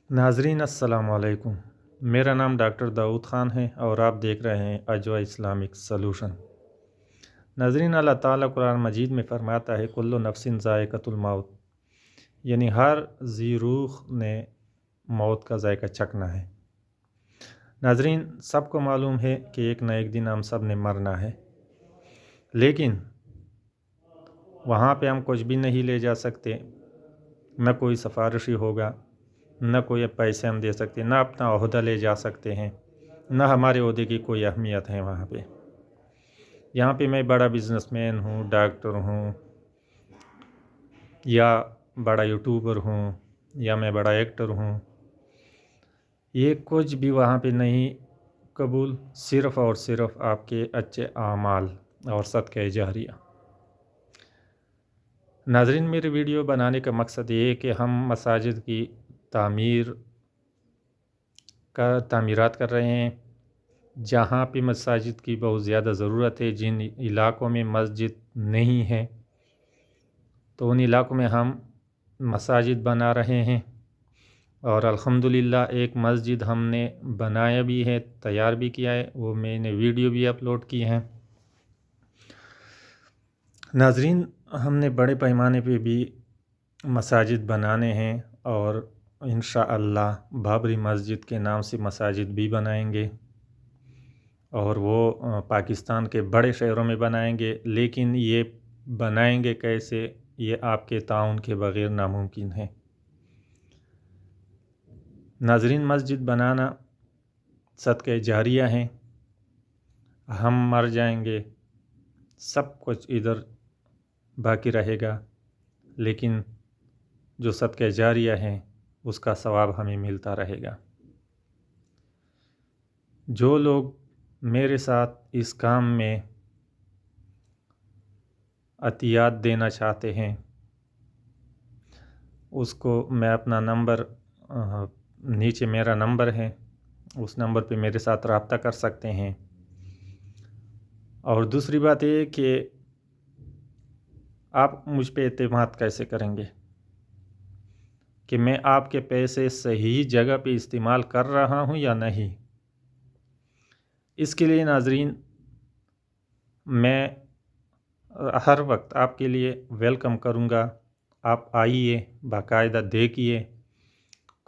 नाजरीन अस्सलाम वालेकुम। मेरा नाम डॉक्टर दाऊद ख़ान है और आप देख रहे हैं अजवा इस्लामिक सलूशन। नाजरीन, अल्लाह ताला कुरान मजीद में फ़रमाता है कुल्लु नफ्सिन ज़ायक़तुल मौत, यानी हर जी रूह ने मौत का जायका चखना है। नाजरीन, सबको मालूम है कि एक न एक दिन हम सब ने मरना है, लेकिन वहाँ पे हम कुछ भी नहीं ले जा सकते। न कोई सिफारिशी होगा, न कोई पैसे हम दे सकते, न अपना ओहदा ले जा सकते हैं, न हमारे ओहदे की कोई अहमियत है वहाँ पे। यहाँ पे मैं बड़ा बिजनेसमैन हूँ, डॉक्टर हूँ, या बड़ा यूट्यूबर हूँ, या मैं बड़ा एक्टर हूँ, ये कुछ भी वहाँ पे नहीं कबूल, सिर्फ़ और सिर्फ आपके अच्छे आमाल और सदक़े जारिया। नाज़रीन, मेरे वीडियो बनाने का मकसद ये है कि हम मसाजिद की तामीरात कर रहे हैं। जहाँ पे मसाजिद की बहुत ज़्यादा ज़रूरत है, जिन इलाक़ों में मस्जिद नहीं है, तो उन इलाक़ों में हम मसाजिद बना रहे हैं। और अल्हम्दुलिल्लाह एक मस्जिद हमने बनाया भी है, तैयार भी किया है, वो मैंने वीडियो भी अपलोड की हैं। नाज़रीन, हमने बड़े पैमाने पे भी मसाजिद बनाने हैं और इंशाअल्लाह बाबरी मस्जिद के नाम से मसाजिद भी बनाएंगे, और वो पाकिस्तान के बड़े शहरों में बनाएंगे। लेकिन ये बनाएंगे कैसे, ये आपके ताउन के बग़ैर नामुमकिन है। नाज़रीन, मस्जिद बनाना सदक़े जारिया हैं। हम मर जाएंगे, सब कुछ इधर बाकी रहेगा, लेकिन जो सदक़े जारिया हैं उसका सवाब हमें मिलता रहेगा। जो लोग मेरे साथ इस काम में अतियात देना चाहते हैं, उसको मैं अपना नंबर, नीचे मेरा नंबर है, उस नंबर पे मेरे साथ रब्ता कर सकते हैं। और दूसरी बात ये कि आप मुझ पे एतमाद कैसे करेंगे कि मैं आपके पैसे सही जगह पे इस्तेमाल कर रहा हूँ या नहीं। इसके लिए नाज़रीन, मैं हर वक्त आपके लिए वेलकम करूँगा। आप आइए, बाकायदा देखिए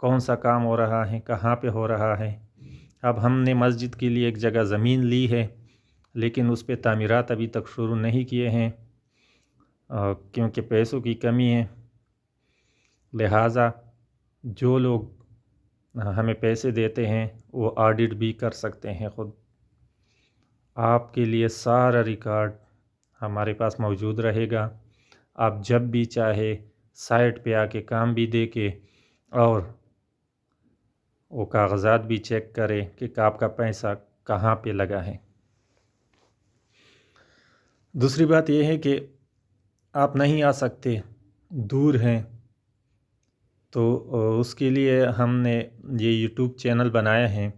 कौन सा काम हो रहा है, कहाँ पे हो रहा है। अब हमने मस्जिद के लिए एक जगह ज़मीन ली है, लेकिन उस पे तामीरात अभी तक शुरू नहीं किए हैं, क्योंकि पैसों की कमी है। लिहाजा जो लोग हमें पैसे देते हैं वो ऑडिट भी कर सकते हैं ख़ुद। आपके लिए सारा रिकॉर्ड हमारे पास मौजूद रहेगा। आप जब भी चाहे साइट पे आके काम भी दे के और वो कागज़ात भी चेक करें कि आपका पैसा कहाँ पे लगा है। दूसरी बात यह है कि आप नहीं आ सकते, दूर हैं, तो उसके लिए हमने ये यूट्यूब चैनल बनाया है।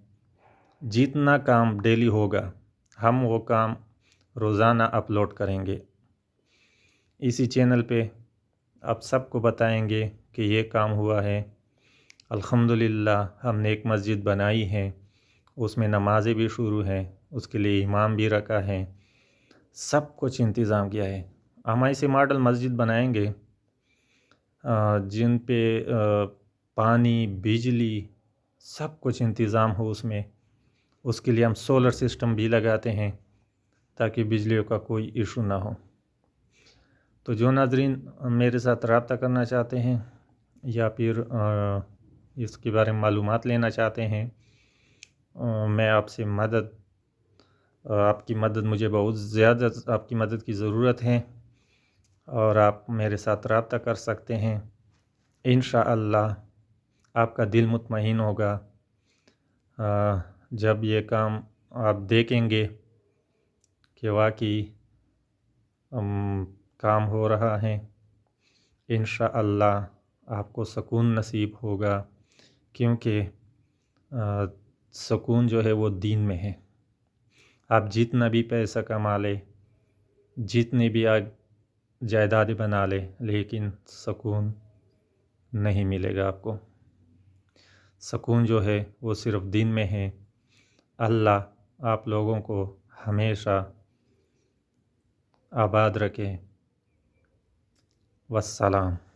जितना काम डेली होगा हम वो काम रोज़ाना अपलोड करेंगे। इसी चैनल पे आप सबको बताएंगे कि ये काम हुआ है। अल्हम्दुलिल्लाह हमने एक मस्जिद बनाई है, उसमें नमाज़ें भी शुरू हैं, उसके लिए इमाम भी रखा है, सब कुछ इंतज़ाम किया है। हम ऐसे मॉडल मस्जिद बनाएंगे जिन पे पानी, बिजली, सब कुछ इंतज़ाम हो उसमें। उसके लिए हम सोलर सिस्टम भी लगाते हैं ताकि बिजलियों का कोई इशू ना हो। तो जो नाज़रीन मेरे साथ रब्ता करना चाहते हैं या फिर इसके बारे में मालूमात लेना चाहते हैं, मैं आपसे आपकी मदद मुझे बहुत ज़्यादा आपकी मदद की ज़रूरत है, और आप मेरे साथ रब्ता कर सकते हैं। इंशाअल्लाह आपका दिल मुतमईन होगा जब ये काम आप देखेंगे कि वाकई काम हो रहा है। इंशाअल्लाह आपको सुकून नसीब होगा, क्योंकि सुकून जो है वो दीन में है। आप जितना भी पैसा कमा ले, जितनी भी जायदाद बना ले, लेकिन सुकून नहीं मिलेगा आपको। سکون جو ہے وہ صرف دین میں ہے۔ اللہ آپ لوگوں کو ہمیشہ آباد رکھے۔ والسلام۔